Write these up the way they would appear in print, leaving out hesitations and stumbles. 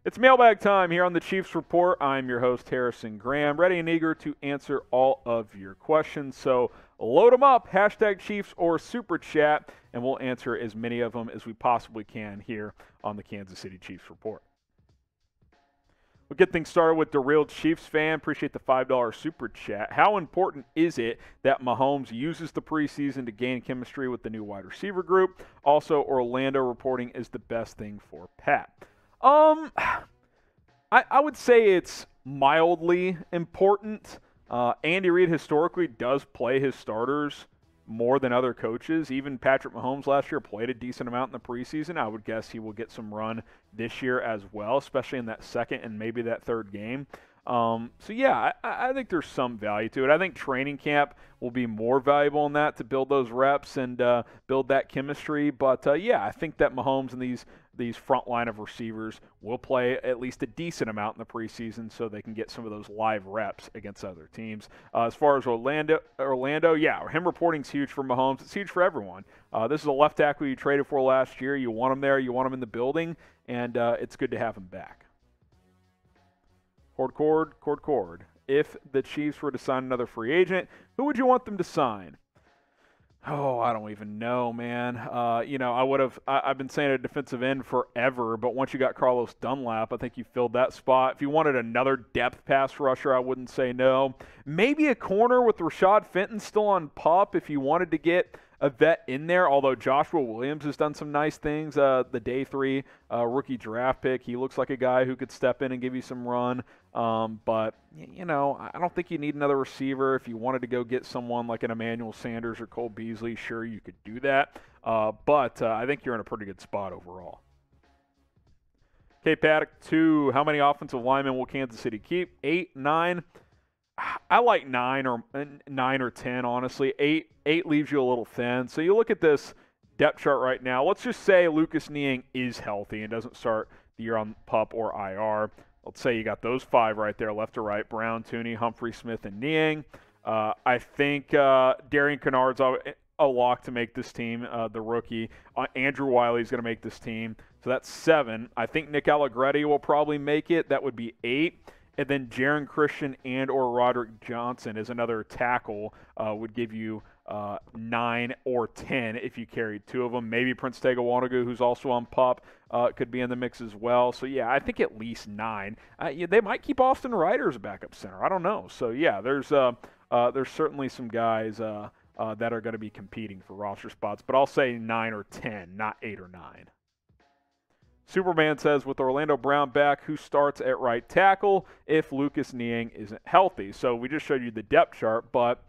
It's mailbag time here on the Chiefs Report. I'm your host, Harrison Graham, ready and eager to answer all of your questions. So load them up, hashtag Chiefs or Super Chat, and we'll answer as many of them as we possibly can here on the Kansas City Chiefs Report. We'll get things started with the real Chiefs fan. Appreciate the $5 Super Chat. How important is it that Mahomes uses the preseason to gain chemistry with the new wide receiver group? Also, Orlando reporting is the best thing for Pat. I would say it's mildly important. Andy Reid historically does play his starters more than other coaches. Even Patrick Mahomes last year played a decent amount in the preseason. I would guess he will get some run this year as well, especially in that second and maybe that third game. I think there's some value to it. I think training camp will be more valuable in that to build those reps and build that chemistry. But I think that Mahomes and these front line of receivers will play at least a decent amount in the preseason so they can get some of those live reps against other teams. As far as Orlando, him reporting is huge for Mahomes. It's huge for everyone. This is a left tackle you traded for last year. You want him there. You want him in the building, and it's good to have him back. Cord. If the Chiefs were to sign another free agent, who would you want them to sign? Oh, I don't even know, man. I've been saying a defensive end forever, but once you got Carlos Dunlap, I think you filled that spot. If you wanted another depth pass rusher, I wouldn't say no. Maybe a corner with Rashad Fenton still on PUP if you wanted to get a vet in there, although Joshua Williams has done some nice things. The day 3 rookie draft pick, he looks like a guy who could step in and give you some run. But I don't think you need another receiver. If you wanted to go get someone like an Emmanuel Sanders or Cole Beasley, sure, you could do that. But I think you're in a pretty good spot overall. Okay, Paddock 2, how many offensive linemen will Kansas City keep? 8, 9? I like 9 or 10, honestly. 8 leaves you a little thin. So you look at this depth chart right now. Let's just say Lucas Niang is healthy and doesn't start the year on PUP or IR. Let's say you got those 5 right there, left to right: Brown, Tooney, Humphrey, Smith, and Niang. I think Darian Kinnard's a lock to make this team, the rookie. Andrew Wiley's going to make this team. So that's 7. I think Nick Allegretti will probably make it. That would be 8. And then Jaron Christian and or Roderick Johnson as another tackle would give you 9 or 10 if you carried 2 of them. Maybe Prince Tega Wanogho, who's also on PUP, could be in the mix as well. So, I think at least 9. They might keep Austin Ryder as a backup center. I don't know. So, there's certainly some guys that are going to be competing for roster spots. But I'll say 9 or 10, not 8 or 9. Superman says, with Orlando Brown back, who starts at right tackle if Lucas Niang isn't healthy? So we just showed you the depth chart, but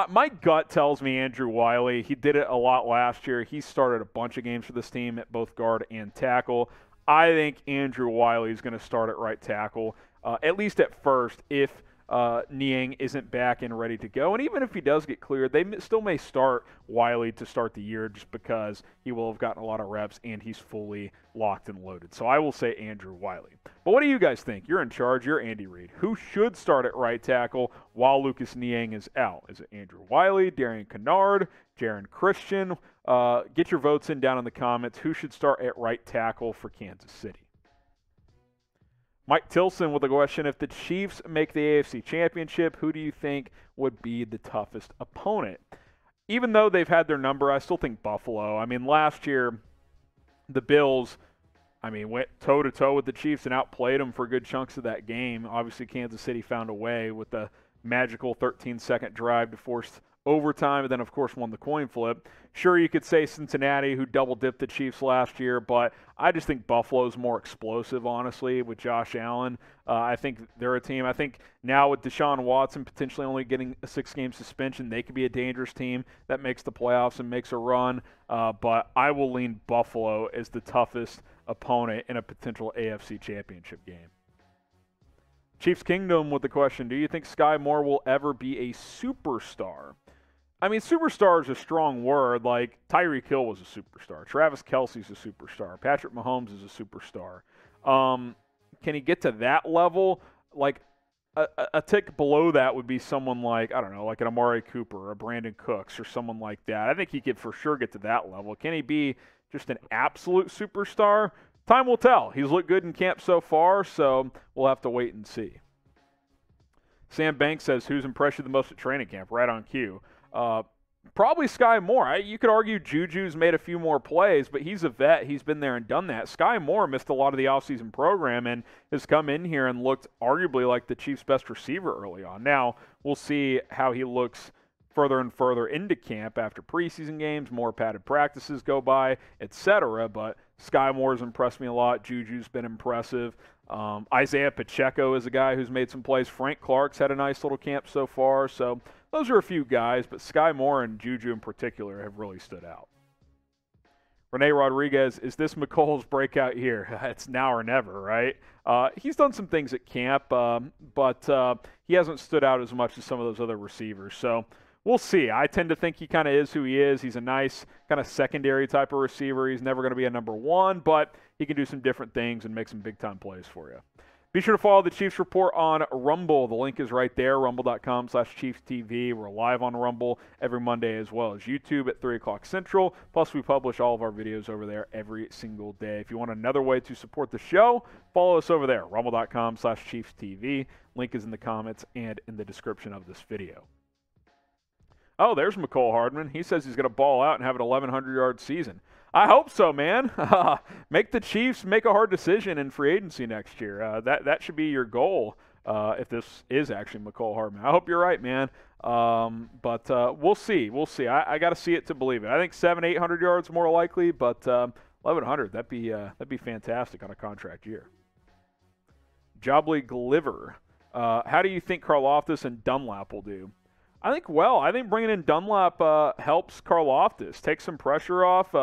my gut tells me Andrew Wiley. He did it a lot last year. He started a bunch of games for this team at both guard and tackle. I think Andrew Wiley is going to start at right tackle, at least at first, if Niang isn't back and ready to go. And even if he does get cleared, they still may start Wiley to start the year just because he will have gotten a lot of reps and he's fully locked and loaded. So I will say Andrew Wiley. But what do you guys think? You're in charge. You're Andy Reid. Who should start at right tackle while Lucas Niang is out? Is it Andrew Wiley, Darian Kinnard, Jaron Christian? Get your votes in down in the comments. Who should start at right tackle for Kansas City? Mike Tilson with a question: if the Chiefs make the AFC Championship, who do you think would be the toughest opponent? Even though they've had their number, I still think Buffalo. I mean, last year, the Bills, went toe-to-toe with the Chiefs and outplayed them for good chunks of that game. Obviously, Kansas City found a way with the magical 13-second drive to force overtime, and then, of course, won the coin flip. Sure, you could say Cincinnati, who double-dipped the Chiefs last year, but I just think Buffalo's more explosive, honestly, with Josh Allen. I think they're a team. I think now with Deshaun Watson potentially only getting a 6-game suspension, they could be a dangerous team that makes the playoffs and makes a run. But I will lean Buffalo as the toughest opponent in a potential AFC Championship game. Chiefs Kingdom with the question: do you think Skyy Moore will ever be a superstar? Superstar is a strong word. Like, Tyreek Hill was a superstar. Travis Kelce's a superstar. Patrick Mahomes is a superstar. Can he get to that level? Like, a tick below that would be someone like, I don't know, like an Amari Cooper or a Brandon Cooks or someone like that. I think he could for sure get to that level. Can he be just an absolute superstar? time will tell. He's looked good in camp so far, so we'll have to wait and see. Sam Banks says, who's impressed you the most at training camp? Right on cue. Probably Skyy Moore. You could argue Juju's made a few more plays, but he's a vet. He's been there and done that. Skyy Moore missed a lot of the offseason program and has come in here and looked arguably like the Chiefs' best receiver early on. Now, we'll see how he looks further and further into camp after preseason games, more padded practices go by, etc. But Skyy Moore's impressed me a lot. Juju's been impressive. Isaiah Pacheco is a guy who's made some plays. Frank Clark's had a nice little camp so far. So those are a few guys, but Skyy Moore and Juju in particular have really stood out. Rene Rodriguez, is this McColl's breakout year? It's now or never, right? He's done some things at camp, but he hasn't stood out as much as some of those other receivers. So we'll see. I tend to think he kind of is who he is. He's a nice kind of secondary type of receiver. He's never going to be a number one, but he can do some different things and make some big-time plays for you. Be sure to follow the Chiefs Report on Rumble. The link is right there, rumble.com/ChiefsTV. We're live on Rumble every Monday as well as YouTube at 3 o'clock Central. Plus, we publish all of our videos over there every single day. If you want another way to support the show, follow us over there, rumble.com/ChiefsTV. Link is in the comments and in the description of this video. Oh, there's McCole Hardman. He says he's going to ball out and have an 1,100-yard season. I hope so, man. Make the Chiefs make a hard decision in free agency next year. That should be your goal if this is actually McCole Hardman. I hope you're right, man. But we'll see. We'll see. I got to see it to believe it. I think 700-800 yards more likely, but 1,100, that'd be fantastic on a contract year. Jobly Gliver, how do you think Karlaftis and Dunlap will do? I think bringing in Dunlap helps Karlaftis, take some pressure off.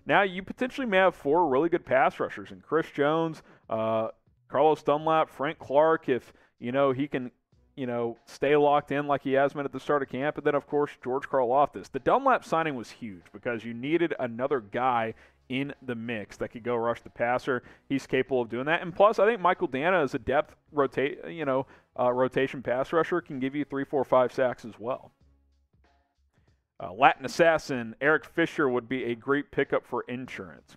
Now you potentially may have 4 really good pass rushers in Chris Jones, Carlos Dunlap, Frank Clark, if he can stay locked in like he has been at the start of camp, and then of course George Karlaftis. The Dunlap signing was huge because you needed another guy in the mix that could go rush the passer. He's capable of doing that, and plus I think Michael Dana as a depth rotation pass rusher can give you 3, 4, 5 sacks as well. Latin Assassin, Eric Fisher would be a great pickup for insurance.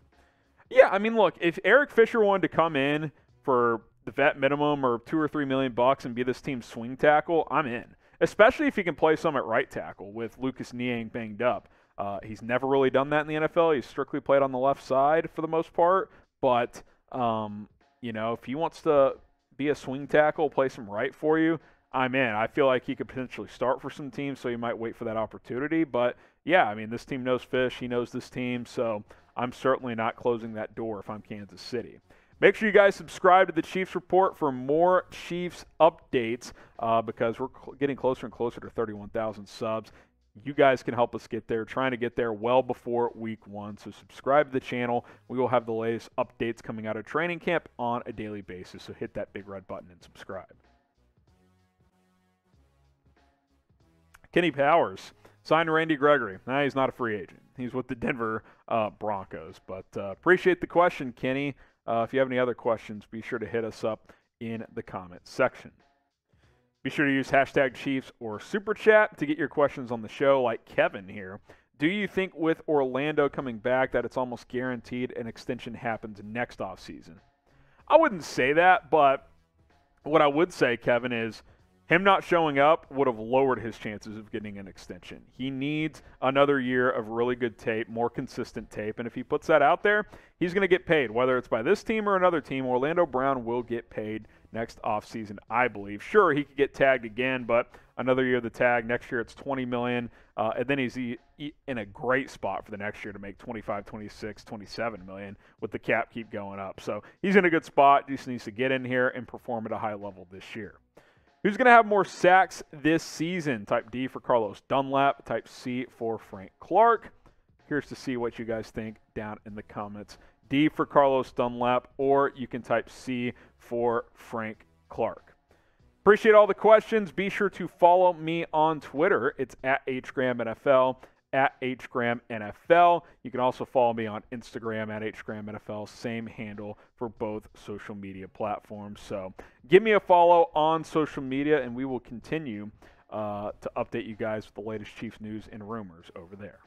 Yeah, I mean, look, if Eric Fisher wanted to come in for the vet minimum or $2 or $3 million and be this team's swing tackle, I'm in. Especially if he can play some at right tackle with Lucas Niang banged up. He's never really done that in the NFL. He's strictly played on the left side for the most part. But, if he wants to be a swing tackle, play some right for you, I'm in. I feel like he could potentially start for some teams, so you might wait for that opportunity. But, yeah, I mean, this team knows Fish. He knows this team, so I'm certainly not closing that door if I'm Kansas City. Make sure you guys subscribe to the Chiefs Report for more Chiefs updates because we're getting closer and closer to 31,000 subs. You guys can help us get there, trying to get there well before week 1. So subscribe to the channel. We will have the latest updates coming out of training camp on a daily basis. So hit that big red button and subscribe. Kenny Powers signed Randy Gregory. Nah, he's not a free agent. He's with the Denver Broncos. But appreciate the question, Kenny. If you have any other questions, be sure to hit us up in the comments section. Be sure to use hashtag Chiefs or Super Chat to get your questions on the show, like Kevin here. Do you think with Orlando coming back that it's almost guaranteed an extension happens next offseason? I wouldn't say that, but what I would say, Kevin, is him not showing up would have lowered his chances of getting an extension. He needs another year of really good tape, more consistent tape, and if he puts that out there, he's going to get paid. Whether it's by this team or another team, Orlando Brown will get paid next offseason, I believe. Sure, he could get tagged again, but another year of the tag. Next year it's $20 million, and then he's in a great spot for the next year to make $25, $26, $27 million with the cap keep going up. So he's in a good spot. Just needs to get in here and perform at a high level this year. Who's going to have more sacks this season? Type D for Carlos Dunlap. Type C for Frank Clark. Here's to see what you guys think down in the comments. D for Carlos Dunlap, or you can type C for Frank Clark. Appreciate all the questions. Be sure to follow me on Twitter. It's at HGramNFL, at HGramNFL. You can also follow me on Instagram at HGramNFL. Same handle for both social media platforms. So give me a follow on social media, and we will continue to update you guys with the latest Chiefs news and rumors over there.